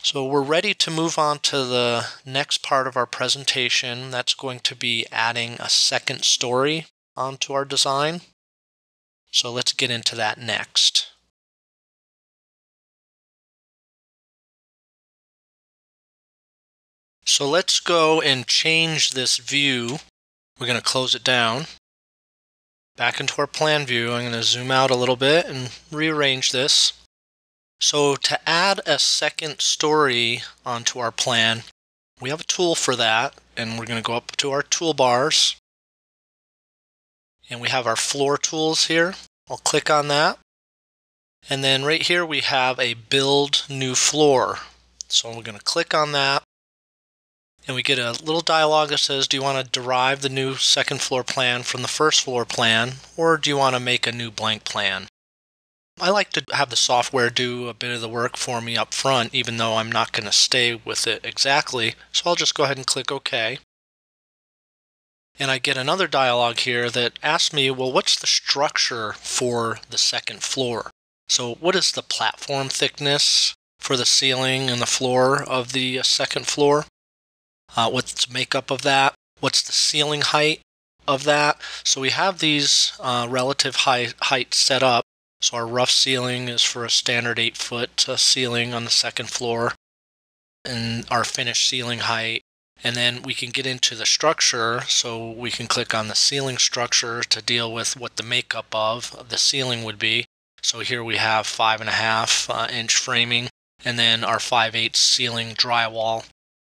So we're ready to move on to the next part of our presentation. That's going to be adding a second story onto our design. So let's get into that next. So let's go and change this view. We're going to close it down. Back into our plan view, I'm going to zoom out a little bit and rearrange this. So to add a second story onto our plan, we have a tool for that, and we're going to go up to our toolbars. And we have our floor tools here. I'll click on that. And then right here we have a build new floor. So we're going to click on that. And we get a little dialog that says, do you want to derive the new second floor plan from the first floor plan, or do you want to make a new blank plan? I like to have the software do a bit of the work for me up front, even though I'm not going to stay with it exactly. So I'll just go ahead and click OK. And I get another dialog here that asks me, well, what's the structure for the second floor? So what is the platform thickness for the ceiling and the floor of the second floor? What's the makeup of that? What's the ceiling height of that? So we have these relative heights set up. So our rough ceiling is for a standard 8-foot ceiling on the second floor, and our finished ceiling height. And then we can get into the structure, so we can click on the ceiling structure to deal with what the makeup of the ceiling would be. So here we have 5.5 inch framing, and then our 5/8 ceiling drywall.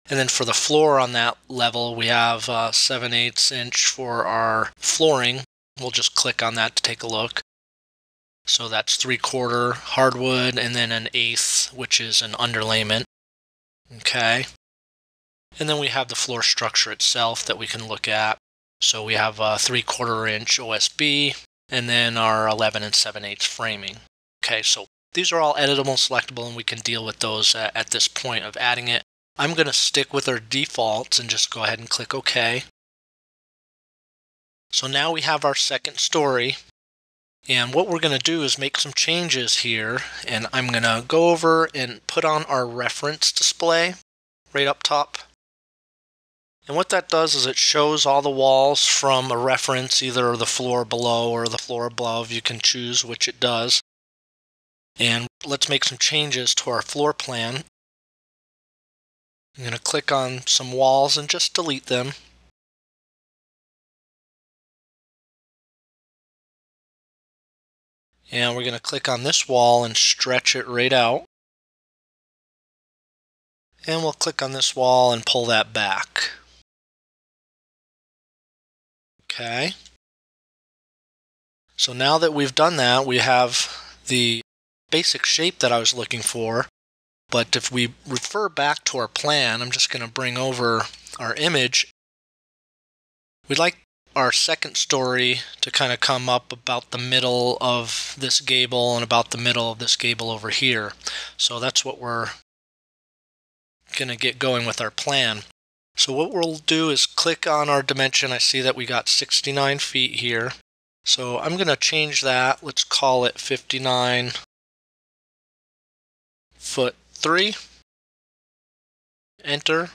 And then for the floor on that level, we have 7/8 inch for our flooring. We'll just click on that to take a look. So that's 3/4 hardwood, and then 1/8, which is an underlayment. Okay. And then we have the floor structure itself that we can look at. So we have a 3/4 inch OSB, and then our 11 7/8 framing. Okay, so these are all editable, selectable, and we can deal with those at this point of adding it. I'm going to stick with our defaults and just go ahead and click OK. So now we have our second story. And what we're going to do is make some changes here. And I'm going to go over and put on our reference display right up top. And what that does is it shows all the walls from a reference, either the floor below or the floor above. You can choose which it does. And let's make some changes to our floor plan. I'm going to click on some walls and just delete them. And we're going to click on this wall and stretch it right out. And we'll click on this wall and pull that back. Okay. So now that we've done that, we have the basic shape that I was looking for. But if we refer back to our plan, I'm just going to bring over our image. We'd like our second story to kind of come up about the middle of this gable and about the middle of this gable over here. So that's what we're going to get going with our plan. So what we'll do is click on our dimension. I see that we got 69 feet here. So I'm going to change that. Let's call it 59 foot 3. Enter.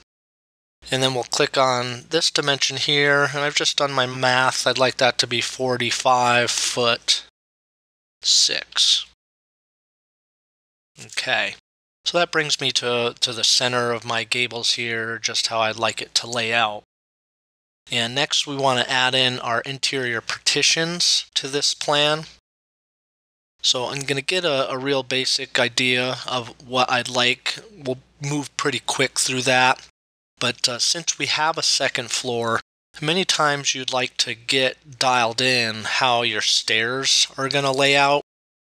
And then we'll click on this dimension here. And I've just done my math. I'd like that to be 45 foot 6. Okay. So that brings me to the center of my gables here, just how I'd like it to lay out. And next we want to add in our interior partitions to this plan. So I'm going to get a real basic idea of what I'd like. We'll move pretty quick through that. But since we have a second floor, many times you'd like to get dialed in how your stairs are going to lay out.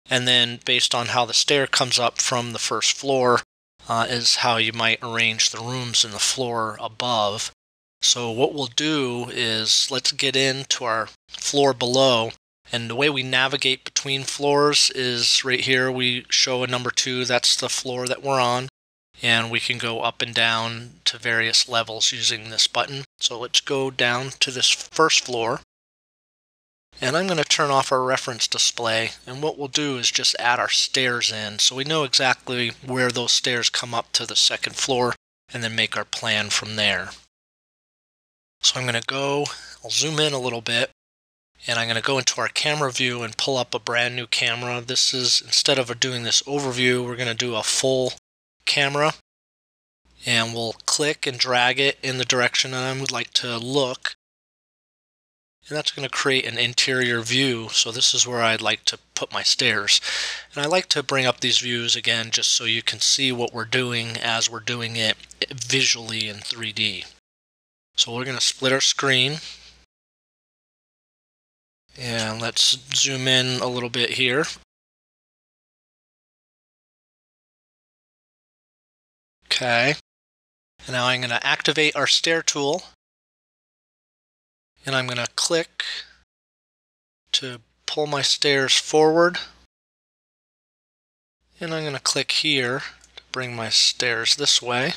And then based on how the stair comes up from the first floor is how you might arrange the rooms in the floor above. So what we'll do is let's get into our floor below. And the way we navigate between floors is right here we show a number 2. That's the floor that we're on. And we can go up and down to various levels using this button. So let's go down to this first floor. And I'm going to turn off our reference display, and what we'll do is just add our stairs in so we know exactly where those stairs come up to the second floor, and then make our plan from there. So I'm going to I'll zoom in a little bit, and I'm going to go into our camera view and pull up a brand new camera. This is, instead of doing this overview, we're going to do a full camera, and we'll click and drag it in the direction that I would like to look. And that's going to create an interior view. So this is where I'd like to put my stairs. And I like to bring up these views again just so you can see what we're doing as we're doing it visually in 3D. So we're going to split our screen. And let's zoom in a little bit here. Okay. And now I'm going to activate our stair tool. And I'm going to click to pull my stairs forward. And I'm going to click here to bring my stairs this way.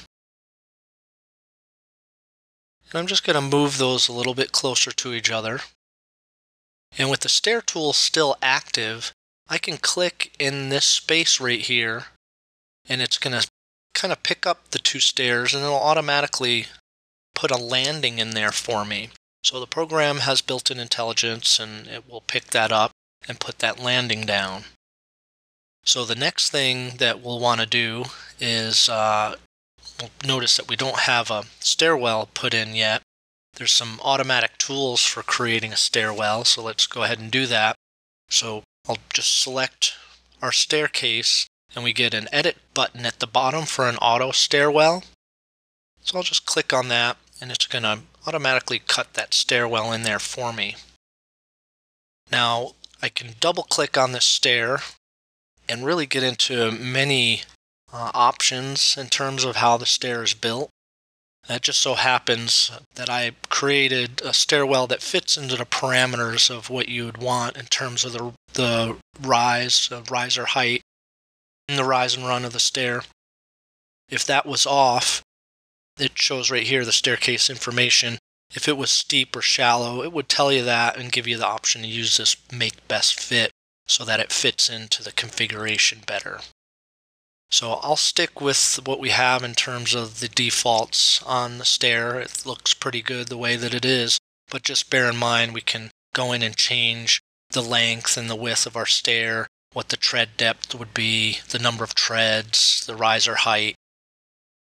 And I'm just going to move those a little bit closer to each other. And with the stair tool still active, I can click in this space right here, and it's going to kind of pick up the two stairs, and it'll automatically put a landing in there for me. So the program has built-in intelligence, and it will pick that up and put that landing down. So the next thing that we'll want to do is, we'll notice that we don't have a stairwell put in yet. There's some automatic tools for creating a stairwell, so let's go ahead and do that. So I'll just select our staircase, and we get an edit button at the bottom for an auto stairwell. So I'll just click on that, and it's going to automatically cut that stairwell in there for me. Now I can double click on this stair and really get into many options in terms of how the stair is built. It just so happens that I created a stairwell that fits into the parameters of what you would want in terms of the riser height, and the rise and run of the stair. If that was off, it shows right here the staircase information. If it was steep or shallow, it would tell you that and give you the option to use this make best fit so that it fits into the configuration better. So I'll stick with what we have in terms of the defaults on the stair. It looks pretty good the way that it is, but just bear in mind we can go in and change the length and the width of our stair, what the tread depth would be, the number of treads, the riser height.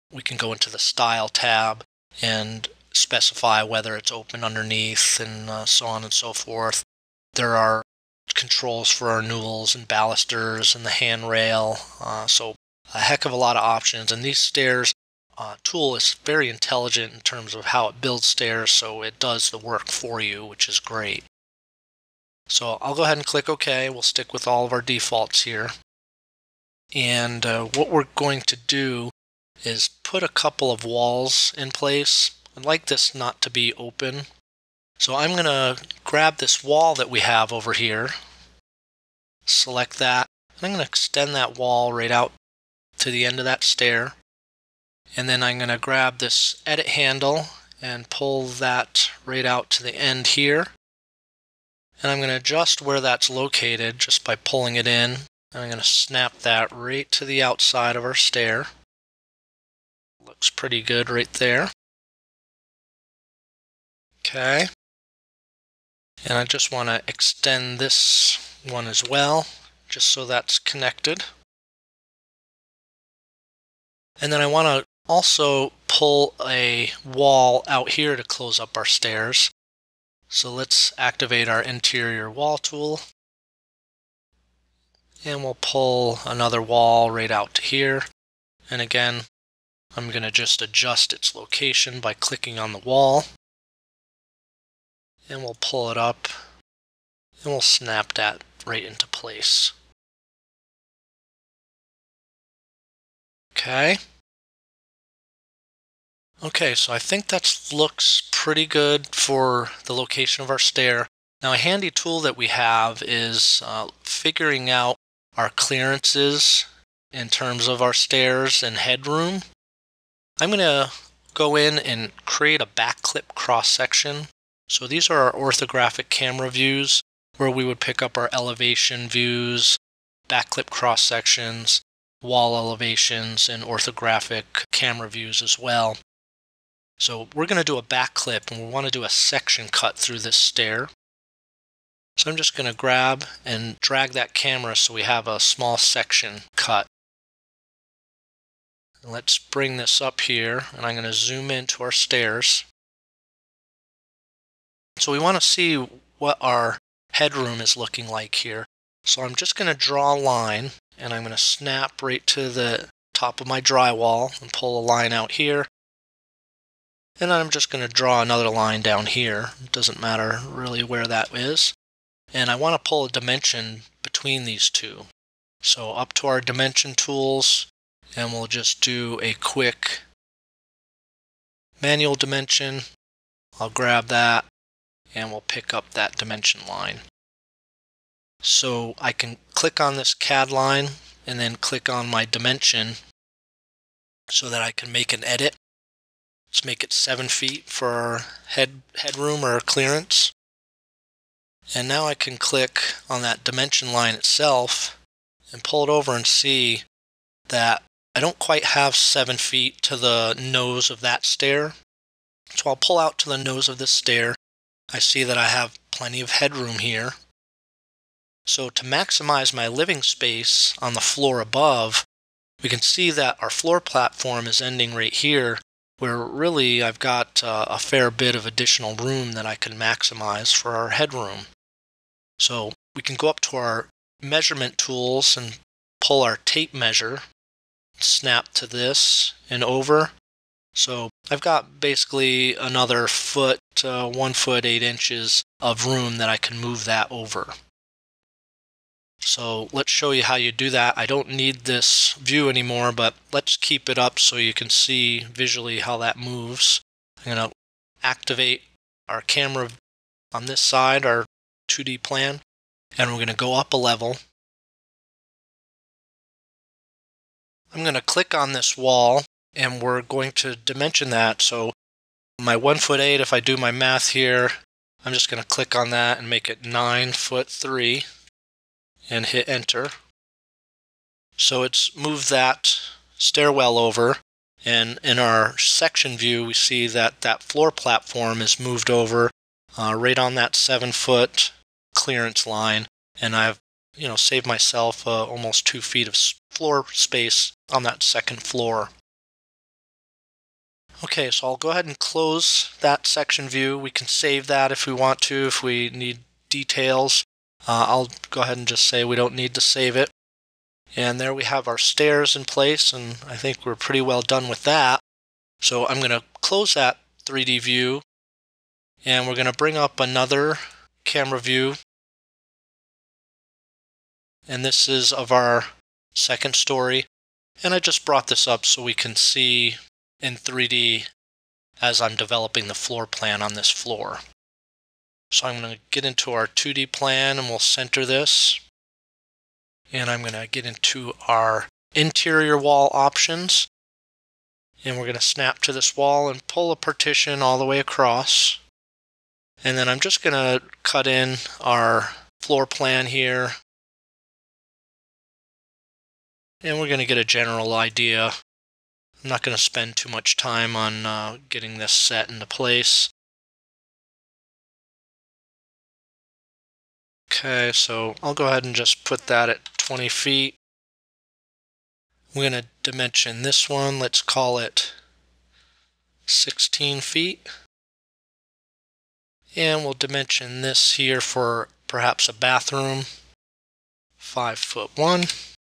We can go into the Style tab and specify whether it's open underneath and so on and so forth. There are controls for our newels and balusters and the handrail, so a heck of a lot of options. And these stairs tool is very intelligent in terms of how it builds stairs, so it does the work for you, which is great. So I'll go ahead and click OK. We'll stick with all of our defaults here. And what we're going to do is put a couple of walls in place. I'd like this not to be open. So I'm going to grab this wall that we have over here, select that, and I'm going to extend that wall right out to the end of that stair. And then I'm going to grab this edit handle and pull that right out to the end here. And I'm going to adjust where that's located just by pulling it in. And I'm going to snap that right to the outside of our stair. Looks pretty good right there. Okay. And I just want to extend this one as well, just so that's connected. And then I want to also pull a wall out here to close up our stairs. So let's activate our interior wall tool. And we'll pull another wall right out to here. And again, I'm going to just adjust its location by clicking on the wall. And we'll pull it up. And we'll snap that right into place. Okay. Okay, so I think that looks pretty good for the location of our stair. Now a handy tool that we have is figuring out our clearances in terms of our stairs and headroom. I'm going to go in and create a backclip cross section. So these are our orthographic camera views. where we would pick up our elevation views, backclip cross sections, wall elevations, and orthographic camera views as well. So we're going to do a backclip, and we want to do a section cut through this stair. So I'm just going to grab and drag that camera so we have a small section cut. And let's bring this up here, and I'm going to zoom into our stairs. So we want to see what our headroom is looking like here. So I'm just going to draw a line, and I'm going to snap right to the top of my drywall and pull a line out here. And then I'm just going to draw another line down here. It doesn't matter really where that is. And I want to pull a dimension between these two. So up to our dimension tools, and we'll just do a quick manual dimension. I'll grab that, and we'll pick up that dimension line. So I can click on this CAD line and then click on my dimension so that I can make an edit. Let's make it 7 feet for our headroom or clearance. And now I can click on that dimension line itself and pull it over and see that I don't quite have 7 feet to the nose of that stair. So I'll pull out to the nose of this stair. I see that I have plenty of headroom here. So to maximize my living space on the floor above, we can see that our floor platform is ending right here, where really I've got a fair bit of additional room that I can maximize for our headroom. So we can go up to our measurement tools and pull our tape measure, snap to this and over. So I've got basically another foot, 1 foot 8 inches of room that I can move that over. So let's show you how you do that. I don't need this view anymore, but let's keep it up so you can see visually how that moves. I'm going to activate our camera on this side, our 2D plan, and we're going to go up a level. I'm going to click on this wall, and we're going to dimension that. So my 1 foot 8, if I do my math here, I'm just going to click on that and make it 9 foot 3 and hit enter. So it's moved that stairwell over, and in our section view we see that that floor platform is moved over right on that 7 foot clearance line, and I've saved myself almost 2 feet of floor space on that second floor. Okay, so I'll go ahead and close that section view. We can save that if we want to, if we need details. I'll go ahead and just say we don't need to save it. And there we have our stairs in place, and I think we're pretty well done with that. So I'm going to close that 3D view, and we're going to bring up another camera view. And this is of our second story. And I just brought this up so we can see in 3D as I'm developing the floor plan on this floor. So I'm going to get into our 2D plan, and we'll center this. And I'm going to get into our interior wall options. And we're going to snap to this wall and pull a partition all the way across. And then I'm just going to cut in our floor plan here. And we're going to get a general idea. I'm not going to spend too much time on getting this set into place. Okay, so I'll go ahead and just put that at 20 feet. We're going to dimension this one. Let's call it 16 feet. And we'll dimension this here for perhaps a bathroom. 5'1".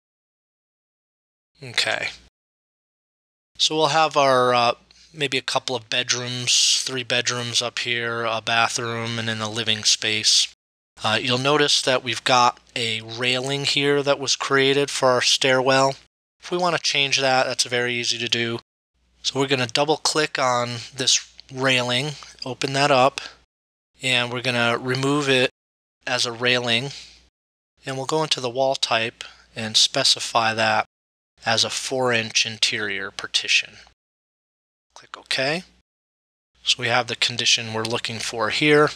Okay. So we'll have our maybe a couple of bedrooms, 3 bedrooms up here, a bathroom, and then a living space. You'll notice that we've got a railing here that was created for our stairwell. If we want to change that, that's very easy to do. So we're going to double click on this railing, open that up, and we're going to remove it as a railing. And we'll go into the wall type and specify that as a 4-inch interior partition. Click OK. So we have the condition we're looking for here.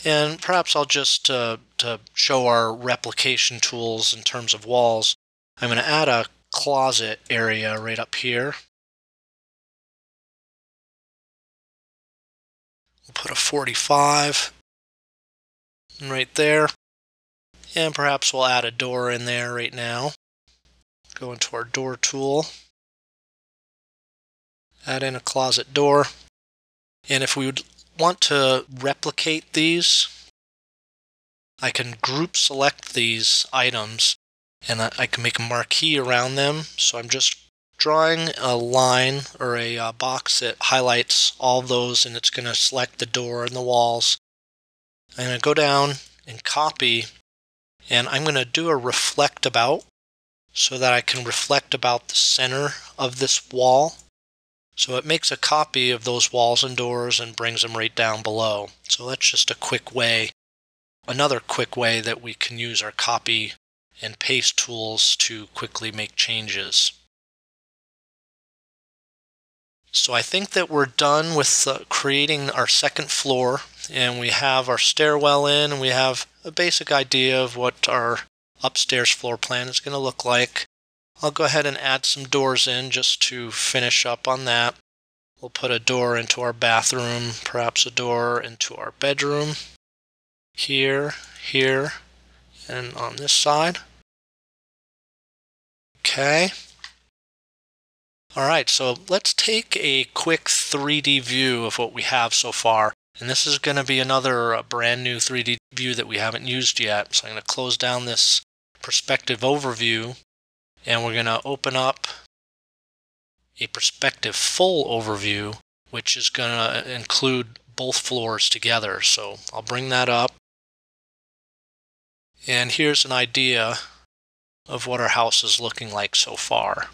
And perhaps I'll just, to show our replication tools in terms of walls, I'm going to add a closet area right up here. We'll put a 45 right there. And perhaps we'll add a door in there right now. Go into our door tool. Add in a closet door. And if we would want to replicate these, I can group select these items and I can make a marquee around them. So I'm just drawing a line or a box that highlights all those, and it's going to select the door and the walls. I'm going to go down and copy, and I'm going to do a reflect about so that I can reflect about the center of this wall. So it makes a copy of those walls and doors and brings them right down below. So that's just a quick way, another quick way that we can use our copy and paste tools to quickly make changes. So I think that we're done with creating our second floor, and we have our stairwell in, and we have a basic idea of what our upstairs floor plan is going to look like. I'll go ahead and add some doors in just to finish up on that. We'll put a door into our bathroom, perhaps a door into our bedroom, here, and on this side. Okay. Alright, so let's take a quick 3D view of what we have so far. And this is going to be another brand new 3D view that we haven't used yet. So I'm going to close down this perspective overview, and we're going to open up a perspective full overview, which is going to include both floors together. So I'll bring that up. And here's an idea of what our house is looking like so far.